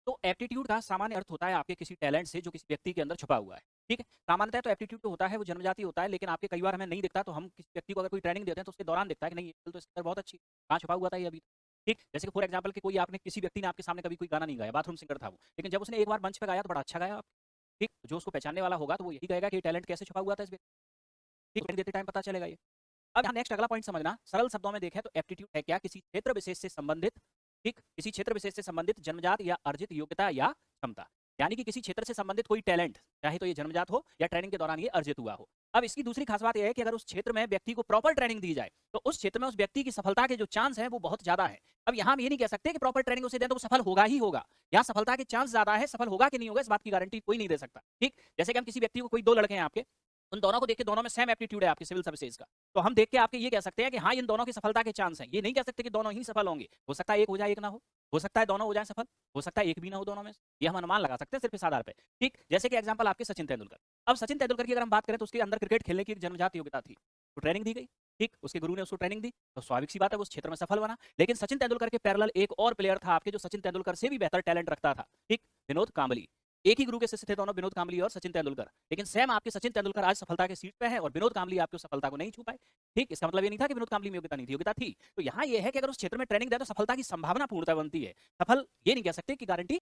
तो एप्टीट्यूड का सामान्य अर्थ होता है आपके किसी टैलेंट से जो किसी व्यक्ति के अंदर छुपा हुआ है, ठीक है? सामान्यतः तो एप्टीट्यूड जो होता है वो जन्मजाति होता है, लेकिन आपके कई बार हमें नहीं दिखता, तो हम किसी व्यक्ति को अगर कोई ट्रेनिंग देते हैं तो उसके दौरान दिखता है कि नहीं ये स्किल तो इसके अंदर बहुत अच्छी है, कहाँ छुपा हुआ था ये अभी तक, ठीक? जैसे कि फॉर एग्जांपल कि कोई आपने किसी व्यक्ति ने आपके सामने कभी कोई गाना नहीं गाया, बाथरूम सिंगर था वो, लेकिन जब उसने एक बार मंच पे गाया तो बड़ा अच्छा गाया, ठीक? जो उसको पहचानने वाला होगा तो वो यही कहेगा कि ये टैलेंट कैसे छुपा हुआ था इस व्यक्ति, ठीक? देते टाइम पता चलेगा ये। अब यहाँ नेक्स्ट अगला पॉइंट समझना, सरल शब्दों में देखें तो एप्टीट्यूड है क्या? किसी क्षेत्र विशेष से संबंधित, ठीक? किसी क्षेत्र विशेष से संबंधित जन्मजात या अर्जित योग्यता या क्षमता, यानी कि किसी क्षेत्र से संबंधित कोई टैलेंट, चाहे तो ये जन्मजात हो या ट्रेनिंग के दौरान ये अर्जित हुआ हो। अब इसकी दूसरी खास बात यह है कि अगर उस क्षेत्र में व्यक्ति को प्रॉपर ट्रेनिंग दी जाए तो उस क्षेत्र में उस व्यक्ति की सफलता के जो चांस हैं वो बहुत ज्यादा है। अब यहाँ हम ये नहीं कह सकते कि प्रॉपर ट्रेनिंग उसे दें तो वो सफल होगा ही होगा, यहाँ सफलता के चांस ज्यादा है, सफल होगा कि नहीं होगा इस बात की गारंटी कोई नहीं दे सकता, ठीक? जैसे कि हम किसी व्यक्ति को, कोई दो लड़के हैं आपके, उन दोनों को देख के दोनों में सेम एप्टीट्यूड है आपके सिविल सर्विसेज का, तो हम देख के आपके ये कह सकते हैं कि हाँ इन दोनों की सफलता के चांस हैं, ये नहीं कह सकते कि दोनों ही सफल होंगे, हो सकता है एक हो जाए एक ना हो सकता है दोनों हो जाए सफल, हो सकता है एक भी ना हो दोनों में से, ये हम अनुमान लगा सकते हैं सिर्फ इस आधार पे, ठीक? जैसे कि एग्जांपल आपके सचिन तेंदुलकर, अब सचिन तेंदुलकर की अगर हम बात करें तो उसके अंदर क्रिकेट खेलने की एक जन्मजात योग्यता थी, तो ट्रेनिंग दी गई, ठीक? उसके गुरु ने उसको ट्रेनिंग दी, तो स्वाभाविक सी बात है वो उस क्षेत्र में सफल बना। लेकिन सचिन तेंदुलकर के पैरेलल एक और प्लेयर था आपके जो सचिन तेंदुलकर से भी बेहतर टैलेंट रखता था, ठीक? विनोद कांबली। एक ही गुरु के शिष्य थे दोनों, विनोद कांबली और सचिन तेंदुलकर, लेकिन सेम आपके सचिन तेंदुलकर आज सफलता के सीट पे है और विनोद कांबली आपकी सफलता को नहीं छू पाए, ठीक? इसका मतलब ये नहीं था कि विनोद कांबली में योग्यता नहीं थी, योग्यता थी। तो यहाँ ये है कि अगर उस क्षेत्र में ट्रेनिंग दे तो सफलता की संभावना पूर्णतः बनती है, सफल ये नहीं कह सकते कि गारंटी